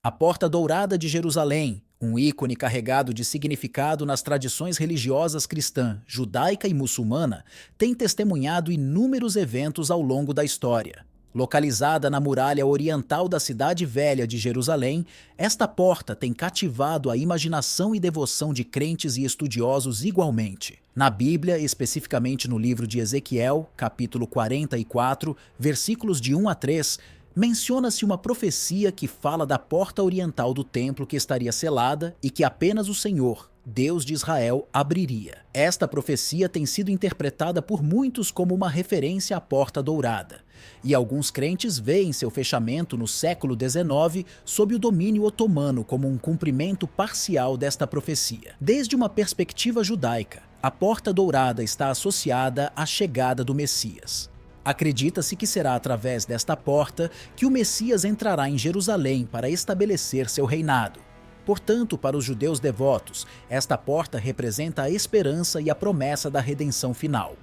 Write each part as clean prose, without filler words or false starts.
A Porta Dourada de Jerusalém, um ícone carregado de significado nas tradições religiosas cristã, judaica e muçulmana, tem testemunhado inúmeros eventos ao longo da história. Localizada na muralha oriental da Cidade Velha de Jerusalém, esta porta tem cativado a imaginação e devoção de crentes e estudiosos igualmente. Na Bíblia, especificamente no livro de Ezequiel, capítulo 44, versículos de 1 a 3, menciona-se uma profecia que fala da porta oriental do templo que estaria selada e que apenas o Senhor, Deus de Israel, abriria. Esta profecia tem sido interpretada por muitos como uma referência à Porta Dourada, e alguns crentes veem seu fechamento no século XIX sob o domínio otomano como um cumprimento parcial desta profecia. Desde uma perspectiva judaica, a Porta Dourada está associada à chegada do Messias. Acredita-se que será através desta porta que o Messias entrará em Jerusalém para estabelecer seu reinado. Portanto, para os judeus devotos, esta porta representa a esperança e a promessa da redenção final.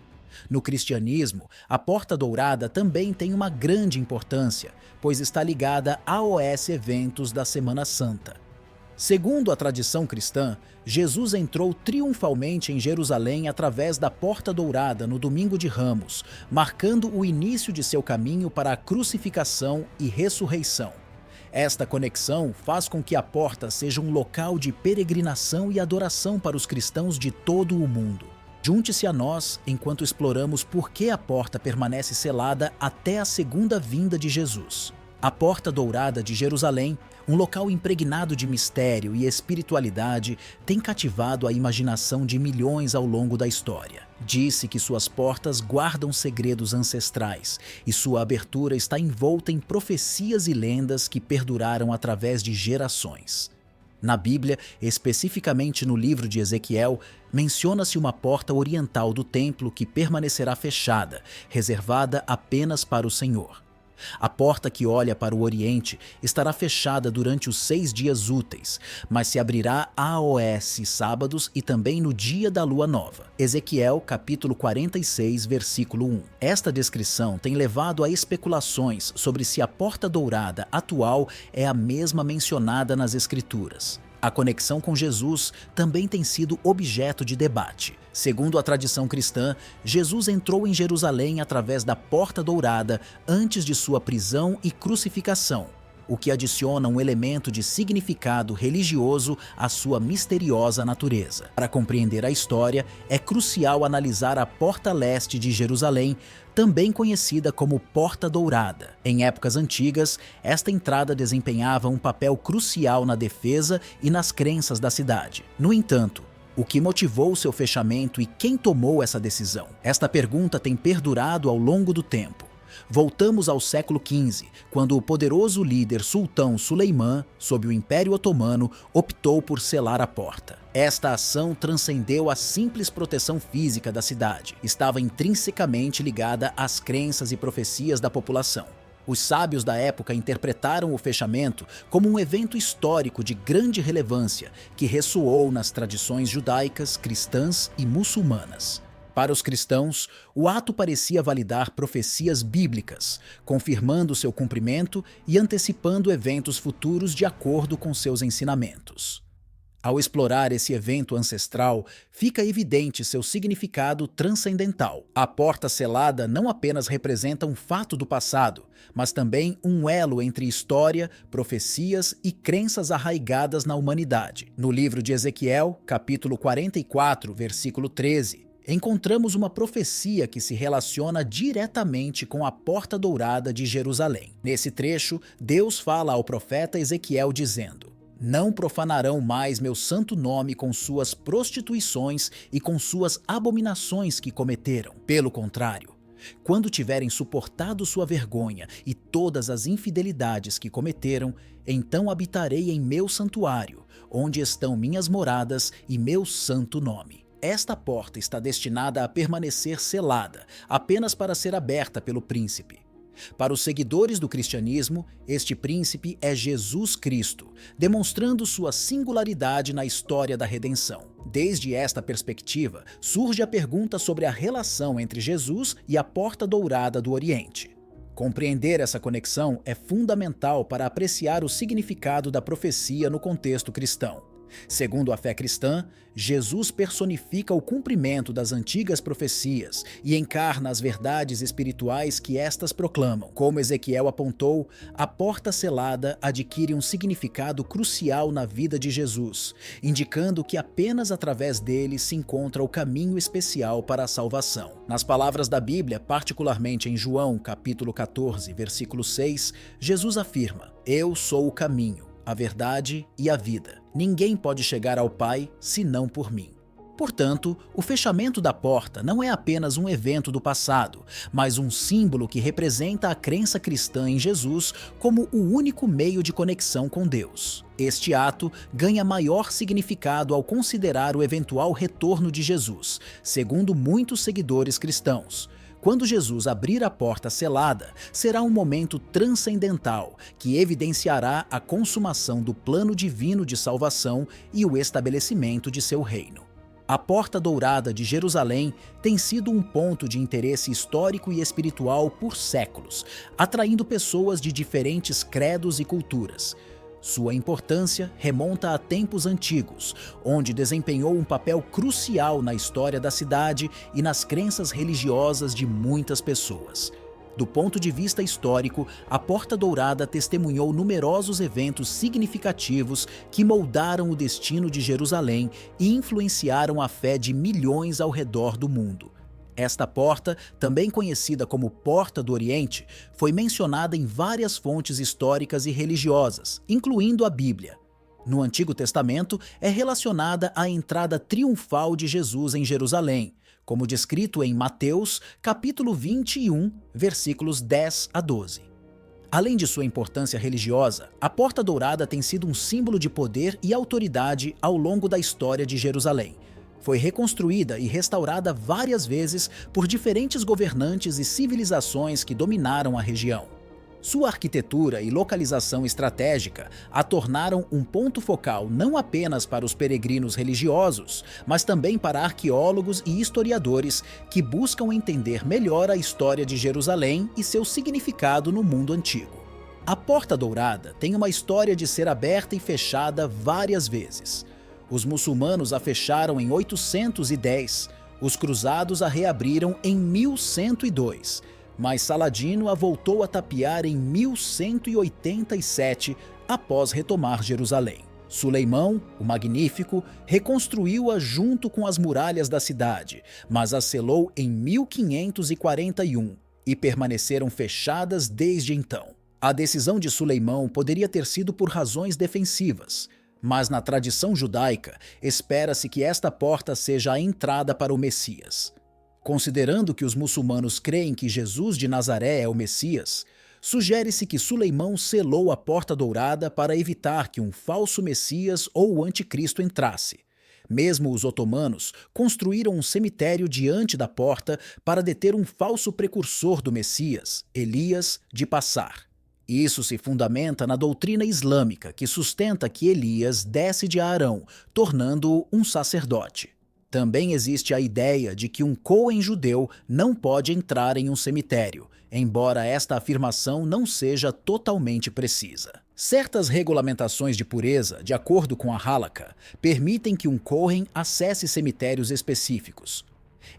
No cristianismo, a Porta Dourada também tem uma grande importância, pois está ligada aos eventos da Semana Santa. Segundo a tradição cristã, Jesus entrou triunfalmente em Jerusalém através da Porta Dourada no Domingo de Ramos, marcando o início de seu caminho para a crucificação e ressurreição. Esta conexão faz com que a porta seja um local de peregrinação e adoração para os cristãos de todo o mundo. Junte-se a nós enquanto exploramos por que a porta permanece selada até a segunda vinda de Jesus. A Porta Dourada de Jerusalém, um local impregnado de mistério e espiritualidade, tem cativado a imaginação de milhões ao longo da história. Disse que suas portas guardam segredos ancestrais e sua abertura está envolta em profecias e lendas que perduraram através de gerações. Na Bíblia, especificamente no livro de Ezequiel, menciona-se uma porta oriental do templo que permanecerá fechada, reservada apenas para o Senhor. A porta que olha para o Oriente estará fechada durante os 6 dias úteis, mas se abrirá aos sábados e também no dia da lua nova. Ezequiel, capítulo 46, versículo 1. Esta descrição tem levado a especulações sobre se a Porta Dourada atual é a mesma mencionada nas Escrituras. A conexão com Jesus também tem sido objeto de debate. Segundo a tradição cristã, Jesus entrou em Jerusalém através da Porta Dourada antes de sua prisão e crucificação, o que adiciona um elemento de significado religioso à sua misteriosa natureza. Para compreender a história, é crucial analisar a Porta Leste de Jerusalém, também conhecida como Porta Dourada. Em épocas antigas, esta entrada desempenhava um papel crucial na defesa e nas crenças da cidade. No entanto, o que motivou seu fechamento e quem tomou essa decisão? Esta pergunta tem perdurado ao longo do tempo. Voltamos ao século XV, quando o poderoso líder sultão Suleimã, sob o Império Otomano, optou por selar a porta. Esta ação transcendeu a simples proteção física da cidade, estava intrinsecamente ligada às crenças e profecias da população. Os sábios da época interpretaram o fechamento como um evento histórico de grande relevância que ressoou nas tradições judaicas, cristãs e muçulmanas. Para os cristãos, o ato parecia validar profecias bíblicas, confirmando seu cumprimento e antecipando eventos futuros de acordo com seus ensinamentos. Ao explorar esse evento ancestral, fica evidente seu significado transcendental. A porta selada não apenas representa um fato do passado, mas também um elo entre história, profecias e crenças arraigadas na humanidade. No livro de Ezequiel, capítulo 44, versículo 13, encontramos uma profecia que se relaciona diretamente com a Porta Dourada de Jerusalém. Nesse trecho, Deus fala ao profeta Ezequiel dizendo: "Não profanarão mais meu santo nome com suas prostituições e com suas abominações que cometeram. Pelo contrário, quando tiverem suportado sua vergonha e todas as infidelidades que cometeram, então habitarei em meu santuário, onde estão minhas moradas e meu santo nome." Esta porta está destinada a permanecer selada, apenas para ser aberta pelo príncipe. Para os seguidores do cristianismo, este príncipe é Jesus Cristo, demonstrando sua singularidade na história da redenção. Desde esta perspectiva, surge a pergunta sobre a relação entre Jesus e a Porta Dourada do Oriente. Compreender essa conexão é fundamental para apreciar o significado da profecia no contexto cristão. Segundo a fé cristã, Jesus personifica o cumprimento das antigas profecias e encarna as verdades espirituais que estas proclamam. Como Ezequiel apontou, a porta selada adquire um significado crucial na vida de Jesus, indicando que apenas através dele se encontra o caminho especial para a salvação. Nas palavras da Bíblia, particularmente em João, capítulo 14, versículo 6, Jesus afirma: "Eu sou o caminho, a verdade e a vida. Ninguém pode chegar ao Pai senão por mim." Portanto, o fechamento da porta não é apenas um evento do passado, mas um símbolo que representa a crença cristã em Jesus como o único meio de conexão com Deus. Este ato ganha maior significado ao considerar o eventual retorno de Jesus, segundo muitos seguidores cristãos. Quando Jesus abrir a porta selada, será um momento transcendental que evidenciará a consumação do plano divino de salvação e o estabelecimento de seu reino. A Porta Dourada de Jerusalém tem sido um ponto de interesse histórico e espiritual por séculos, atraindo pessoas de diferentes credos e culturas. Sua importância remonta a tempos antigos, onde desempenhou um papel crucial na história da cidade e nas crenças religiosas de muitas pessoas. Do ponto de vista histórico, a Porta Dourada testemunhou numerosos eventos significativos que moldaram o destino de Jerusalém e influenciaram a fé de milhões ao redor do mundo. Esta porta, também conhecida como Porta do Oriente, foi mencionada em várias fontes históricas e religiosas, incluindo a Bíblia. No Antigo Testamento, é relacionada à entrada triunfal de Jesus em Jerusalém, como descrito em Mateus, capítulo 21, versículos 10 a 12. Além de sua importância religiosa, a Porta Dourada tem sido um símbolo de poder e autoridade ao longo da história de Jerusalém. Foi reconstruída e restaurada várias vezes por diferentes governantes e civilizações que dominaram a região. Sua arquitetura e localização estratégica a tornaram um ponto focal não apenas para os peregrinos religiosos, mas também para arqueólogos e historiadores que buscam entender melhor a história de Jerusalém e seu significado no mundo antigo. A Porta Dourada tem uma história de ser aberta e fechada várias vezes. Os muçulmanos a fecharam em 810, os cruzados a reabriram em 1102, mas Saladino a voltou a tapiar em 1187, após retomar Jerusalém. Suleimão, o Magnífico, reconstruiu-a junto com as muralhas da cidade, mas a selou em 1541 e permaneceram fechadas desde então. A decisão de Suleimão poderia ter sido por razões defensivas, mas na tradição judaica, espera-se que esta porta seja a entrada para o Messias. Considerando que os muçulmanos creem que Jesus de Nazaré é o Messias, sugere-se que Suleimão selou a Porta Dourada para evitar que um falso Messias ou o Anticristo entrasse. Mesmo os otomanos construíram um cemitério diante da porta para deter um falso precursor do Messias, Elias, de passar. Isso se fundamenta na doutrina islâmica, que sustenta que Elias desce de Arão, tornando-o um sacerdote. Também existe a ideia de que um Cohen judeu não pode entrar em um cemitério, embora esta afirmação não seja totalmente precisa. Certas regulamentações de pureza, de acordo com a Halakha, permitem que um Cohen acesse cemitérios específicos.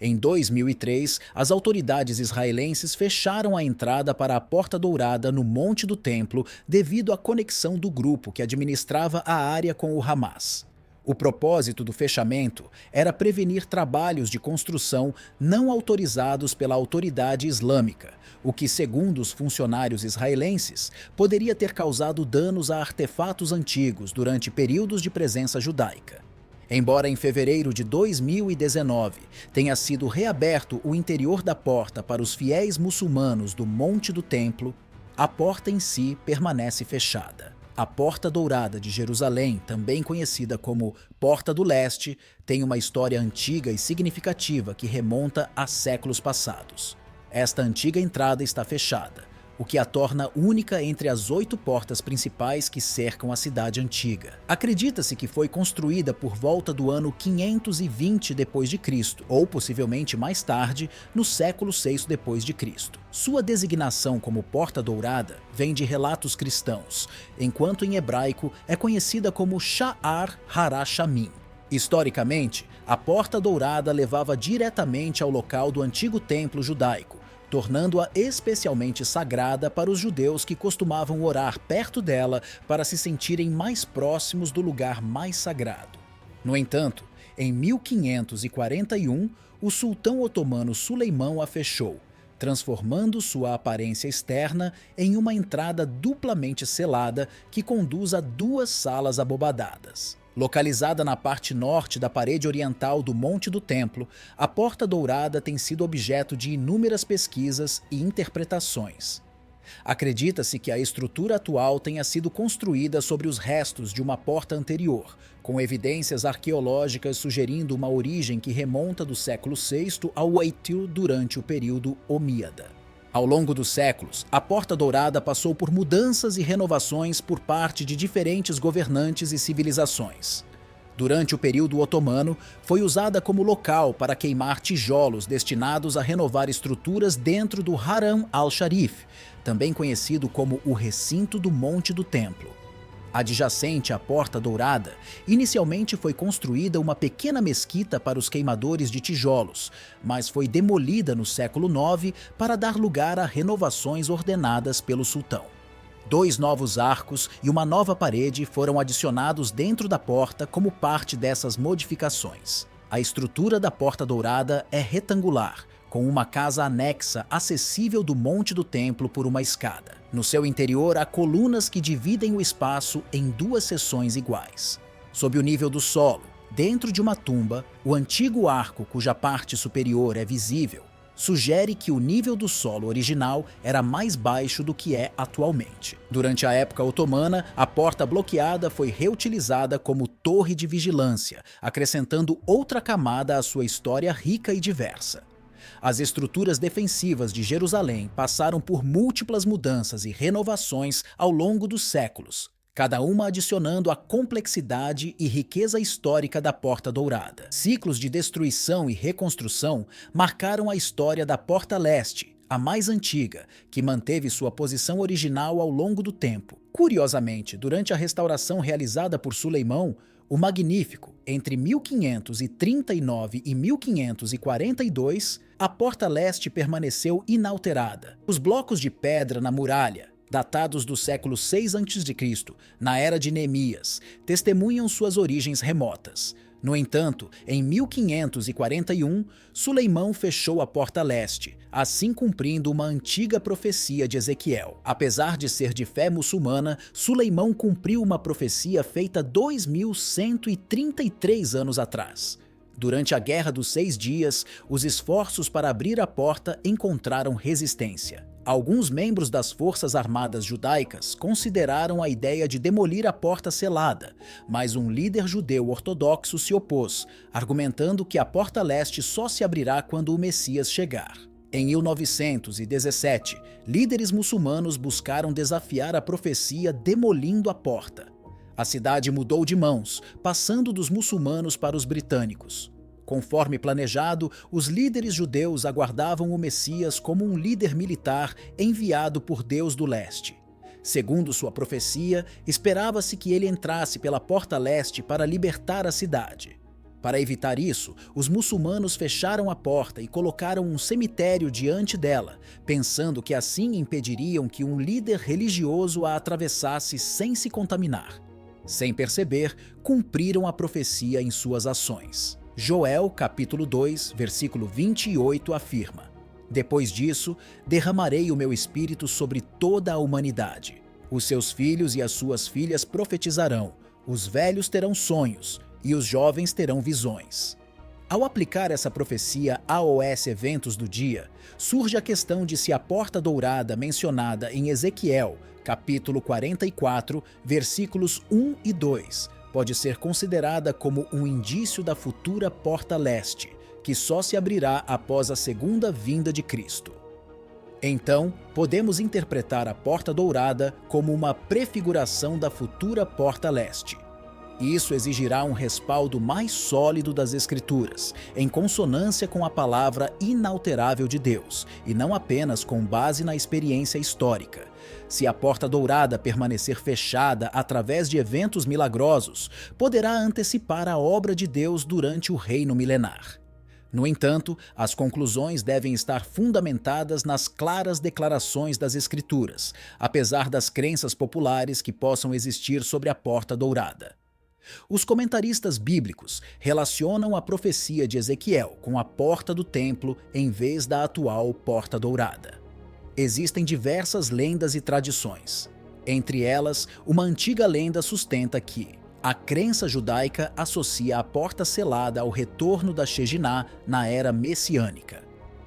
Em 2003, as autoridades israelenses fecharam a entrada para a Porta Dourada no Monte do Templo devido à conexão do grupo que administrava a área com o Hamas. O propósito do fechamento era prevenir trabalhos de construção não autorizados pela autoridade islâmica, o que, segundo os funcionários israelenses, poderia ter causado danos a artefatos antigos durante períodos de presença judaica. Embora em fevereiro de 2019 tenha sido reaberto o interior da porta para os fiéis muçulmanos do Monte do Templo, a porta em si permanece fechada. A Porta Dourada de Jerusalém, também conhecida como Porta do Leste, tem uma história antiga e significativa que remonta a séculos passados. Esta antiga entrada está fechada, o que a torna única entre as 8 portas principais que cercam a cidade antiga. Acredita-se que foi construída por volta do ano 520 d.C., ou possivelmente mais tarde, no século VI d.C. Sua designação como Porta Dourada vem de relatos cristãos, enquanto em hebraico é conhecida como Sha'ar HaRashamim. Historicamente, a Porta Dourada levava diretamente ao local do antigo templo judaico, tornando-a especialmente sagrada para os judeus que costumavam orar perto dela para se sentirem mais próximos do lugar mais sagrado. No entanto, em 1541, o sultão otomano Suleimão a fechou, transformando sua aparência externa em uma entrada duplamente selada que conduz a 2 salas abobadadas. Localizada na parte norte da parede oriental do Monte do Templo, a Porta Dourada tem sido objeto de inúmeras pesquisas e interpretações. Acredita-se que a estrutura atual tenha sido construída sobre os restos de uma porta anterior, com evidências arqueológicas sugerindo uma origem que remonta do século VI ao Waitil durante o período Omíada. Ao longo dos séculos, a Porta Dourada passou por mudanças e renovações por parte de diferentes governantes e civilizações. Durante o período otomano, foi usada como local para queimar tijolos destinados a renovar estruturas dentro do Haram al-Sharif, também conhecido como o Recinto do Monte do Templo. Adjacente à Porta Dourada, inicialmente foi construída uma pequena mesquita para os queimadores de tijolos, mas foi demolida no século IX para dar lugar a renovações ordenadas pelo sultão. 2 novos arcos e uma nova parede foram adicionados dentro da porta como parte dessas modificações. A estrutura da Porta Dourada é retangular, com uma casa anexa acessível do Monte do Templo por uma escada. No seu interior há colunas que dividem o espaço em 2 seções iguais. Sob o nível do solo, dentro de uma tumba, o antigo arco, cuja parte superior é visível, sugere que o nível do solo original era mais baixo do que é atualmente. Durante a época otomana, a porta bloqueada foi reutilizada como torre de vigilância, acrescentando outra camada à sua história rica e diversa. As estruturas defensivas de Jerusalém passaram por múltiplas mudanças e renovações ao longo dos séculos, cada uma adicionando à complexidade e riqueza histórica da Porta Dourada. Ciclos de destruição e reconstrução marcaram a história da Porta Leste, a mais antiga, que manteve sua posição original ao longo do tempo. Curiosamente, durante a restauração realizada por Suleimão, o Magnífico, entre 1539 e 1542, a Porta Leste permaneceu inalterada. Os blocos de pedra na muralha, datados do século VI a.C., na era de Neemias, testemunham suas origens remotas. No entanto, em 1541, Suleimão fechou a Porta Leste, assim cumprindo uma antiga profecia de Ezequiel. Apesar de ser de fé muçulmana, Suleimão cumpriu uma profecia feita 2133 anos atrás. Durante a Guerra dos 6 Dias, os esforços para abrir a porta encontraram resistência. Alguns membros das Forças Armadas Judaicas consideraram a ideia de demolir a porta selada, mas um líder judeu ortodoxo se opôs, argumentando que a Porta Leste só se abrirá quando o Messias chegar. Em 1917, líderes muçulmanos buscaram desafiar a profecia demolindo a porta. A cidade mudou de mãos, passando dos muçulmanos para os britânicos. Conforme planejado, os líderes judeus aguardavam o Messias como um líder militar enviado por Deus do Leste. Segundo sua profecia, esperava-se que ele entrasse pela Porta Leste para libertar a cidade. Para evitar isso, os muçulmanos fecharam a porta e colocaram um cemitério diante dela, pensando que assim impediriam que um líder religioso a atravessasse sem se contaminar. Sem perceber, cumpriram a profecia em suas ações. Joel, capítulo 2, versículo 28 afirma: "Depois disso, derramarei o meu espírito sobre toda a humanidade. Os seus filhos e as suas filhas profetizarão, os velhos terão sonhos e os jovens terão visões." Ao aplicar essa profecia aos eventos do dia, surge a questão de se a Porta Dourada mencionada em Ezequiel, capítulo 44, versículos 1 e 2, pode ser considerada como um indício da futura Porta Leste, que só se abrirá após a segunda vinda de Cristo. Então, podemos interpretar a Porta Dourada como uma prefiguração da futura Porta Leste. Isso exigirá um respaldo mais sólido das Escrituras, em consonância com a palavra inalterável de Deus, e não apenas com base na experiência histórica. Se a Porta Dourada permanecer fechada através de eventos milagrosos, poderá antecipar a obra de Deus durante o reino milenar. No entanto, as conclusões devem estar fundamentadas nas claras declarações das Escrituras, apesar das crenças populares que possam existir sobre a Porta Dourada. Os comentaristas bíblicos relacionam a profecia de Ezequiel com a porta do templo em vez da atual Porta Dourada. Existem diversas lendas e tradições. Entre elas, uma antiga lenda sustenta que a crença judaica associa a porta selada ao retorno da Shejinah na era messiânica.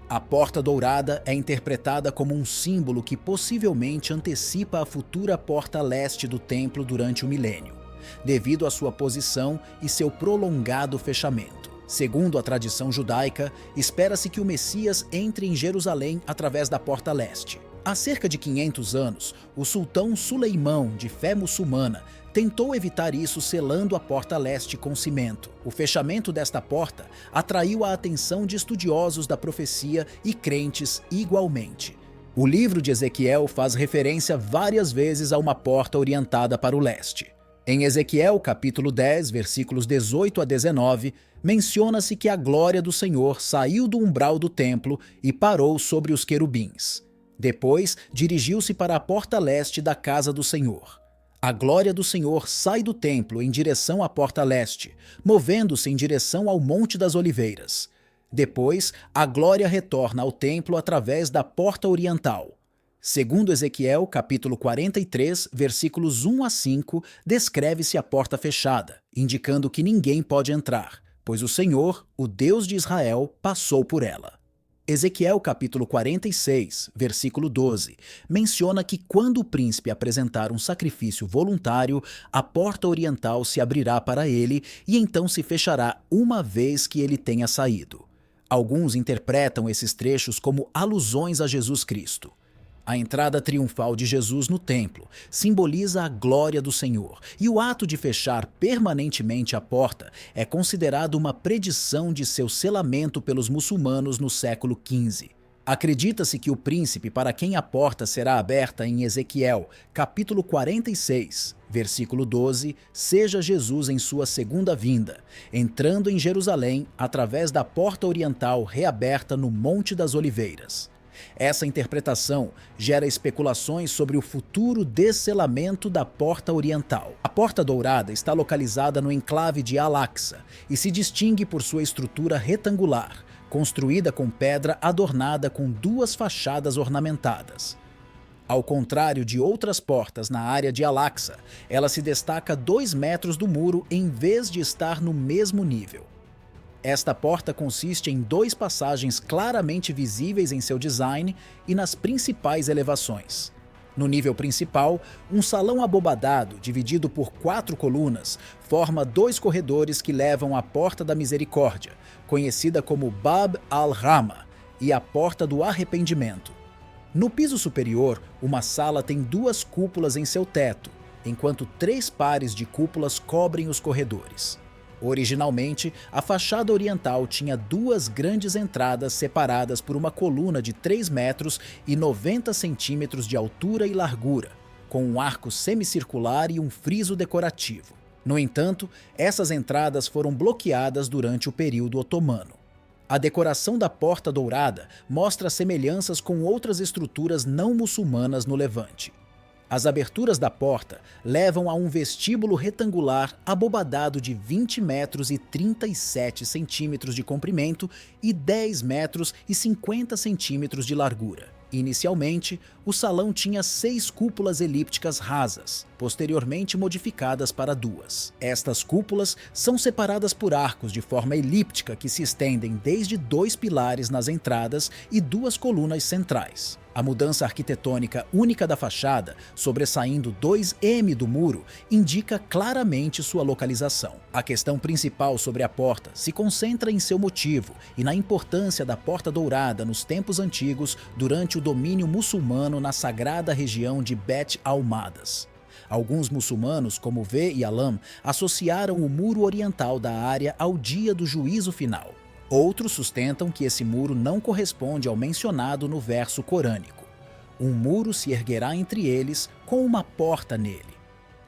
A Porta Dourada é interpretada como um símbolo que possivelmente antecipa a futura porta leste do templo durante o milênio, devido à sua posição e seu prolongado fechamento. Segundo a tradição judaica, espera-se que o Messias entre em Jerusalém através da Porta Leste. Há cerca de 500 anos, o sultão Suleimão, de fé muçulmana, tentou evitar isso selando a Porta Leste com cimento. O fechamento desta porta atraiu a atenção de estudiosos da profecia e crentes igualmente. O livro de Ezequiel faz referência várias vezes a uma porta orientada para o leste. Em Ezequiel capítulo 10, versículos 18 a 19, menciona-se que a glória do Senhor saiu do umbral do templo e parou sobre os querubins. Depois, dirigiu-se para a porta leste da casa do Senhor. A glória do Senhor sai do templo em direção à porta leste, movendo-se em direção ao Monte das Oliveiras. Depois, a glória retorna ao templo através da porta oriental. Segundo Ezequiel, capítulo 43, versículos 1 a 5, descreve-se a porta fechada, indicando que ninguém pode entrar, pois o Senhor, o Deus de Israel, passou por ela. Ezequiel capítulo 46, versículo 12, menciona que quando o príncipe apresentar um sacrifício voluntário, a porta oriental se abrirá para ele e então se fechará uma vez que ele tenha saído. Alguns interpretam esses trechos como alusões a Jesus Cristo. A entrada triunfal de Jesus no templo simboliza a glória do Senhor, e o ato de fechar permanentemente a porta é considerado uma predição de seu selamento pelos muçulmanos no século XV. Acredita-se que o príncipe para quem a porta será aberta em Ezequiel, capítulo 46, versículo 12, seja Jesus em sua segunda vinda, entrando em Jerusalém através da porta oriental reaberta no Monte das Oliveiras. Essa interpretação gera especulações sobre o futuro desselamento da Porta Oriental. A Porta Dourada está localizada no enclave de Al-Aqsa e se distingue por sua estrutura retangular, construída com pedra adornada com duas fachadas ornamentadas. Ao contrário de outras portas na área de Al-Aqsa, ela se destaca 2 metros do muro em vez de estar no mesmo nível. Esta porta consiste em 2 passagens claramente visíveis em seu design e nas principais elevações. No nível principal, um salão abobadado, dividido por 4 colunas, forma 2 corredores que levam à Porta da Misericórdia, conhecida como Bab al-Rahma, e a Porta do Arrependimento. No piso superior, uma sala tem 2 cúpulas em seu teto, enquanto 3 pares de cúpulas cobrem os corredores. Originalmente, a fachada oriental tinha 2 grandes entradas separadas por uma coluna de 3 metros e 90 centímetros de altura e largura, com um arco semicircular e um friso decorativo. No entanto, essas entradas foram bloqueadas durante o período otomano. A decoração da Porta Dourada mostra semelhanças com outras estruturas não muçulmanas no Levante. As aberturas da porta levam a um vestíbulo retangular abobadado de 20 metros e 37 centímetros de comprimento e 10 metros e 50 centímetros de largura. Inicialmente, o salão tinha 6 cúpulas elípticas rasas. posteriormente modificadas para duas. Estas cúpulas são separadas por arcos de forma elíptica que se estendem desde 2 pilares nas entradas e 2 colunas centrais. A mudança arquitetônica única da fachada, sobressaindo 2 m do muro, indica claramente sua localização. A questão principal sobre a porta se concentra em seu motivo e na importância da Porta Dourada nos tempos antigos durante o domínio muçulmano na sagrada região de Bet Almadas. Alguns muçulmanos, como V e Alam, associaram o muro oriental da área ao dia do juízo final. Outros sustentam que esse muro não corresponde ao mencionado no verso corânico. Um muro se erguerá entre eles com uma porta nele.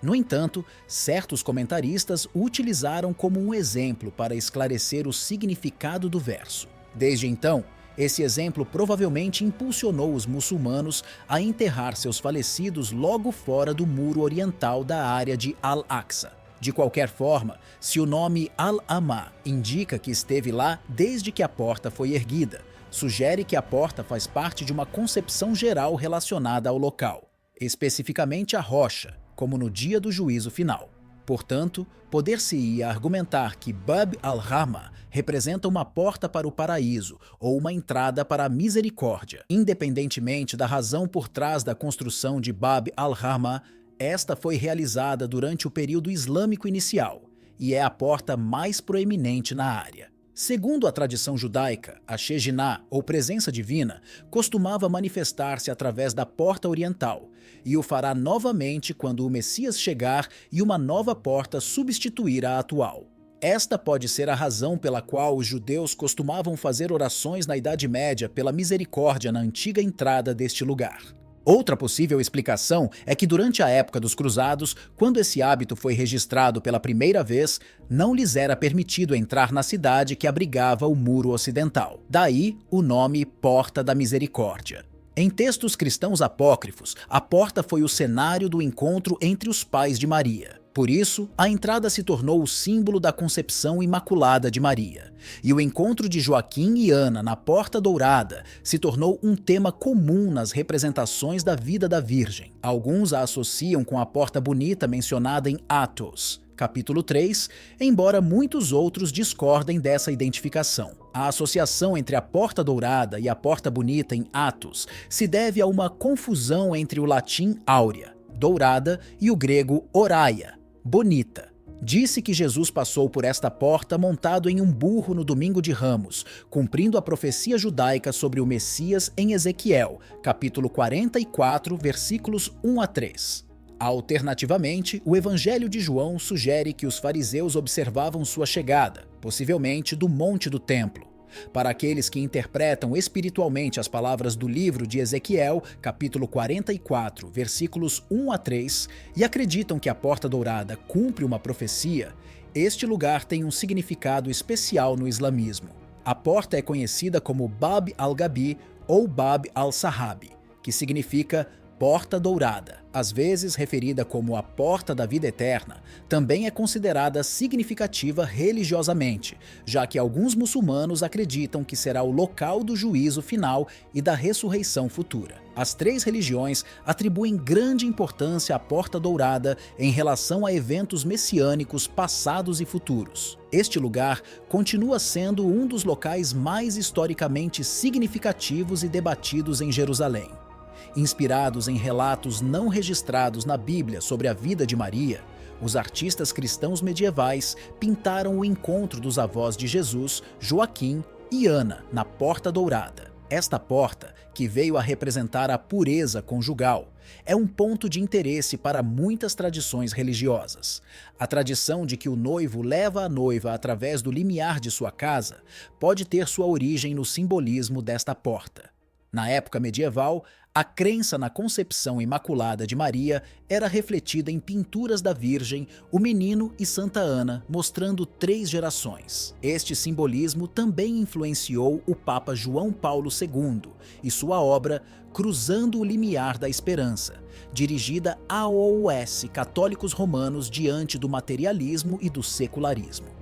No entanto, certos comentaristas o utilizaram como um exemplo para esclarecer o significado do verso. Desde então, esse exemplo provavelmente impulsionou os muçulmanos a enterrar seus falecidos logo fora do muro oriental da área de Al-Aqsa. De qualquer forma, se o nome Al-Amá indica que esteve lá desde que a porta foi erguida, sugere que a porta faz parte de uma concepção geral relacionada ao local, especificamente a rocha, como no dia do juízo final. Portanto, poder-se-ia argumentar que Bab al-Rahma representa uma porta para o paraíso ou uma entrada para a misericórdia. Independentemente da razão por trás da construção de Bab al-Rahma, esta foi realizada durante o período islâmico inicial e é a porta mais proeminente na área. Segundo a tradição judaica, a Shejinah, ou presença divina, costumava manifestar-se através da porta oriental e o fará novamente quando o Messias chegar e uma nova porta substituir a atual. Esta pode ser a razão pela qual os judeus costumavam fazer orações na Idade Média pela misericórdia na antiga entrada deste lugar. Outra possível explicação é que durante a época dos cruzados, quando esse hábito foi registrado pela primeira vez, não lhes era permitido entrar na cidade que abrigava o muro ocidental. Daí o nome Porta da Misericórdia. Em textos cristãos apócrifos, a porta foi o cenário do encontro entre os pais de Maria. Por isso, a entrada se tornou o símbolo da concepção imaculada de Maria. E o encontro de Joaquim e Ana na Porta Dourada se tornou um tema comum nas representações da vida da Virgem. Alguns a associam com a porta bonita mencionada em Atos, capítulo 3, embora muitos outros discordem dessa identificação. A associação entre a Porta Dourada e a Porta Bonita em Atos se deve a uma confusão entre o latim áurea, dourada, e o grego oraia, bonita. Disse que Jesus passou por esta porta montado em um burro no domingo de Ramos, cumprindo a profecia judaica sobre o Messias em Ezequiel, capítulo 44, versículos 1 a 3. Alternativamente, o Evangelho de João sugere que os fariseus observavam sua chegada, possivelmente do Monte do Templo. Para aqueles que interpretam espiritualmente as palavras do livro de Ezequiel, capítulo 44, versículos 1 a 3, e acreditam que a Porta Dourada cumpre uma profecia, este lugar tem um significado especial no islamismo. A porta é conhecida como Bab al-Gabi ou Bab al-Sahabi, que significa Porta Dourada, às vezes referida como a Porta da Vida Eterna, também é considerada significativa religiosamente, já que alguns muçulmanos acreditam que será o local do juízo final e da ressurreição futura. As 3 religiões atribuem grande importância à Porta Dourada em relação a eventos messiânicos passados e futuros. Este lugar continua sendo um dos locais mais historicamente significativos e debatidos em Jerusalém. Inspirados em relatos não registrados na Bíblia sobre a vida de Maria, os artistas cristãos medievais pintaram o encontro dos avós de Jesus, Joaquim e Ana, na Porta Dourada. Esta porta, que veio a representar a pureza conjugal, é um ponto de interesse para muitas tradições religiosas. A tradição de que o noivo leva a noiva através do limiar de sua casa pode ter sua origem no simbolismo desta porta. Na época medieval, a crença na concepção imaculada de Maria era refletida em pinturas da Virgem, o Menino e Santa Ana, mostrando 3 gerações. Este simbolismo também influenciou o Papa João Paulo II e sua obra Cruzando o Limiar da Esperança, dirigida aos católicos romanos diante do materialismo e do secularismo.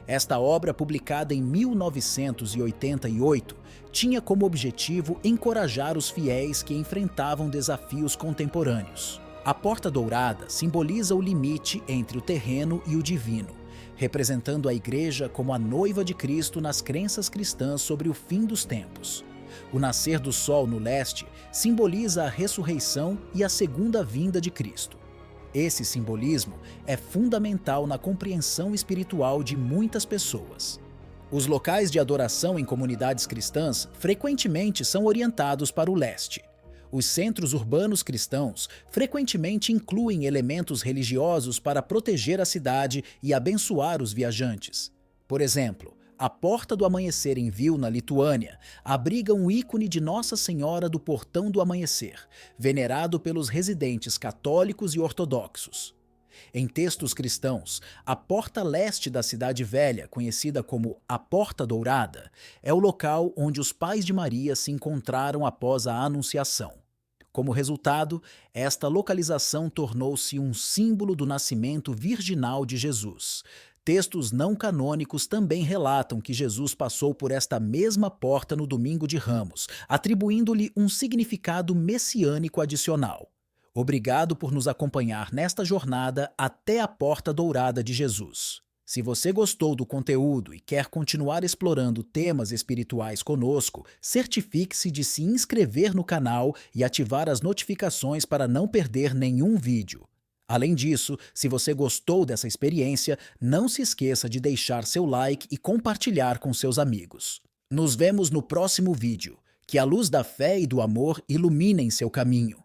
Esta obra, publicada em 1988, tinha como objetivo encorajar os fiéis que enfrentavam desafios contemporâneos. A porta dourada simboliza o limite entre o terreno e o divino, representando a Igreja como a noiva de Cristo nas crenças cristãs sobre o fim dos tempos. O nascer do sol no leste simboliza a ressurreição e a segunda vinda de Cristo. Esse simbolismo é fundamental na compreensão espiritual de muitas pessoas. Os locais de adoração em comunidades cristãs frequentemente são orientados para o leste. Os centros urbanos cristãos frequentemente incluem elementos religiosos para proteger a cidade e abençoar os viajantes. Por exemplo, a Porta do Amanhecer em Vilna, Lituânia, abriga um ícone de Nossa Senhora do Portão do Amanhecer, venerado pelos residentes católicos e ortodoxos. Em textos cristãos, a porta leste da Cidade Velha, conhecida como a Porta Dourada, é o local onde os pais de Maria se encontraram após a Anunciação. Como resultado, esta localização tornou-se um símbolo do nascimento virginal de Jesus. Textos não canônicos também relatam que Jesus passou por esta mesma porta no Domingo de Ramos, atribuindo-lhe um significado messiânico adicional. Obrigado por nos acompanhar nesta jornada até a Porta Dourada de Jesus. Se você gostou do conteúdo e quer continuar explorando temas espirituais conosco, certifique-se de se inscrever no canal e ativar as notificações para não perder nenhum vídeo. Além disso, se você gostou dessa experiência, não se esqueça de deixar seu like e compartilhar com seus amigos. Nos vemos no próximo vídeo. Que a luz da fé e do amor iluminem seu caminho.